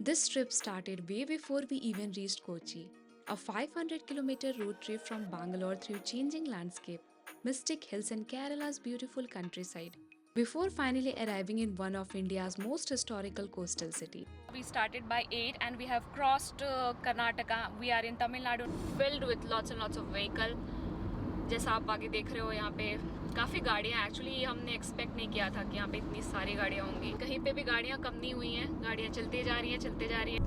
This trip started way before we even reached Kochi, a 500-kilometer road trip from Bangalore through changing landscape, mystic hills and Kerala's beautiful countryside, before finally arriving in one of India's most historical coastal cities. We started by 8 and we have crossed Karnataka. We are in Tamil Nadu, filled with lots and lots of vehicle. जैसा आप आगे देख रहे हो यहाँ पे काफ़ी गाड़ियाँ, एक्चुअली हमने एक्सपेक्ट नहीं किया था कि यहाँ पे इतनी सारी गाड़ियाँ होंगी. कहीं पे भी गाड़ियाँ कम नहीं हुई हैं, गाड़ियाँ चलती जा रही हैं, चलते जा रही हैं.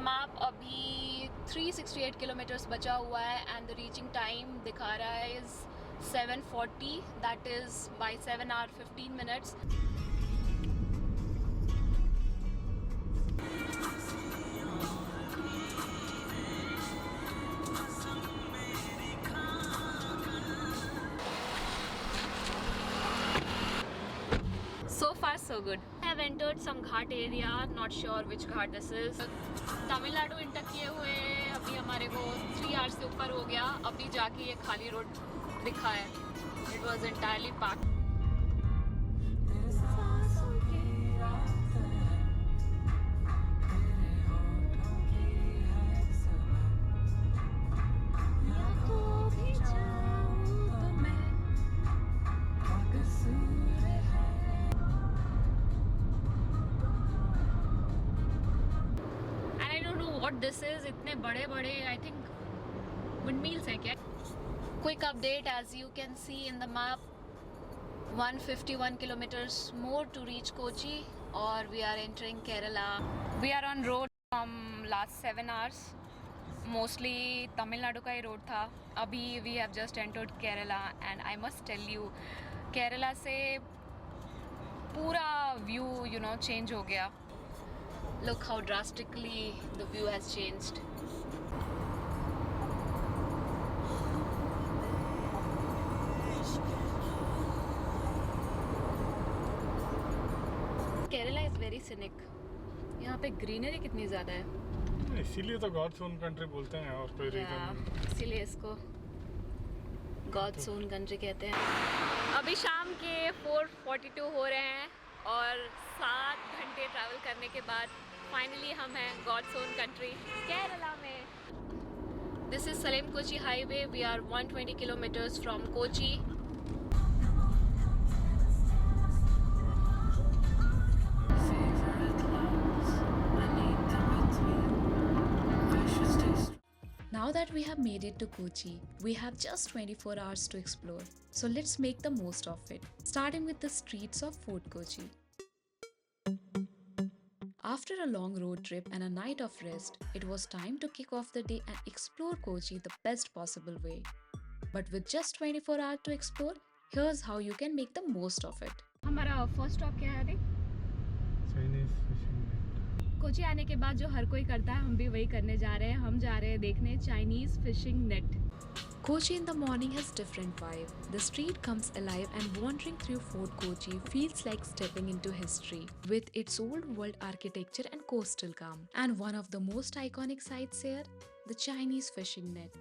मैप अभी 368 किलोमीटर्स बचा हुआ है एंड द रीचिंग टाइम दिखा रहा है is 7:40, that is by 7 hours 15 minutes. So far so good. I have entered some ghat area, not sure which ghat this is. Tamil Nadu inter किए हुए अभी हमारे को 3 hours से ऊपर हो गया. अभी जाके ये खाली रोड दिखा है. It was entirely packed. What this is, इतने बड़े बड़े I think windmills हैं क्या? Quick update, as you can see in the map, 151 kilometers more to reach Kochi, or we are entering Kerala. We are on road from last 7 hours. Mostly Tamil Nadu का ही road था. अभी we have just entered Kerala and I must tell you, Kerala से पूरा view change हो गया. Look how drastically the view has changed. Kerala is very scenic. यहाँ पे greenery कितनी ज़्यादा है. इसीलिए तो गॉड्स ओन कंट्री बोलते हैं और कोई रीजन. इसीलिए इसको गॉड्स ओन कंट्री कहते हैं. अभी शाम के 4:42 हो रहे हैं और 7 घंटे ट्रैवल करने के बाद फाइनली हम हैं गॉड्स ओन कंट्री केरला में. This is Salem Kochi highway. We are 120 kilometres from Kochi. Now that we have made it to Kochi, we have just 24 hours to explore. So let's make the most of it, starting with the streets of Fort Kochi. After a long road trip and a night of rest, it was time to kick off the day and explore Kochi the best possible way. But with just 24 hours to explore, here's how you can make the most of it. हमारा first stop क्या है? Chinese fishing. Kochi आने के बाद जो हर कोई करता है हम भी वही करने जा रहे हैं. हम जा रहे हैं देखने Chinese fishing net. Kochi in the morning has different vibe. The street comes alive and wandering through Fort Kochi feels like stepping into history with its old world architecture and coastal calm. And one of the most iconic sights here, the Chinese fishing net.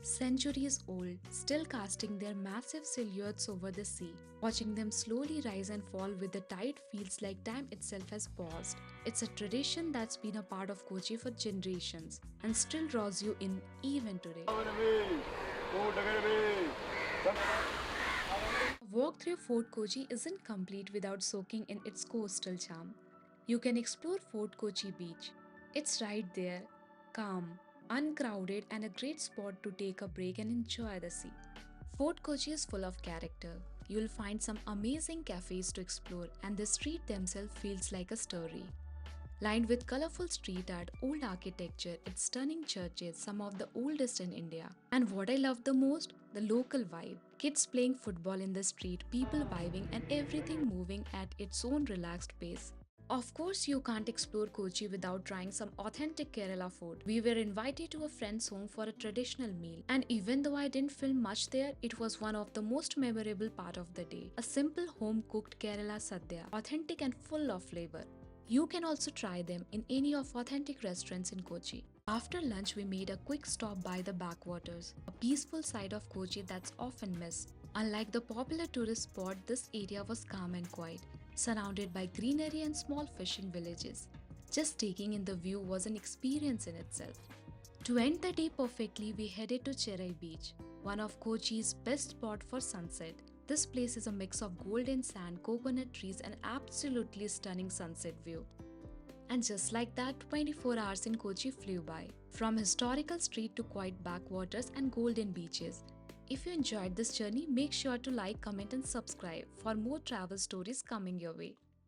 Centuries old, still casting their massive silhouettes over the sea. Watching them slowly rise and fall with the tide feels like time itself has paused. It's a tradition that's been a part of Kochi for generations and still draws you in even today. A walk through Fort Kochi isn't complete without soaking in its coastal charm. You can explore Fort Kochi Beach. It's right there, calm, uncrowded, and a great spot to take a break and enjoy the sea. Fort Kochi is full of character. You'll find some amazing cafes to explore, and the street themselves feels like a story. Lined with colorful street art, old architecture, its stunning churches, some of the oldest in India. And what I love the most? The local vibe. Kids playing football in the street, people vibing, and everything moving at its own relaxed pace. Of course, you can't explore Kochi without trying some authentic Kerala food. We were invited to a friend's home for a traditional meal, and even though I didn't film much there, it was one of the most memorable part of the day. A simple home-cooked Kerala sadhya, authentic and full of flavor. You can also try them in any of authentic restaurants in Kochi. After lunch, we made a quick stop by the Backwaters, a peaceful side of Kochi that's often missed. Unlike the popular tourist spot, this area was calm and quiet, surrounded by greenery and small fishing villages. Just taking in the view was an experience in itself. To end the day perfectly, we headed to Cherai Beach, one of Kochi's best spots for sunset. This place is a mix of golden sand, coconut trees, and absolutely stunning sunset view. And just like that, 24 hours in Kochi flew by, from historical street to quiet backwaters and golden beaches. If you enjoyed this journey, make sure to like, comment, and subscribe for more travel stories coming your way.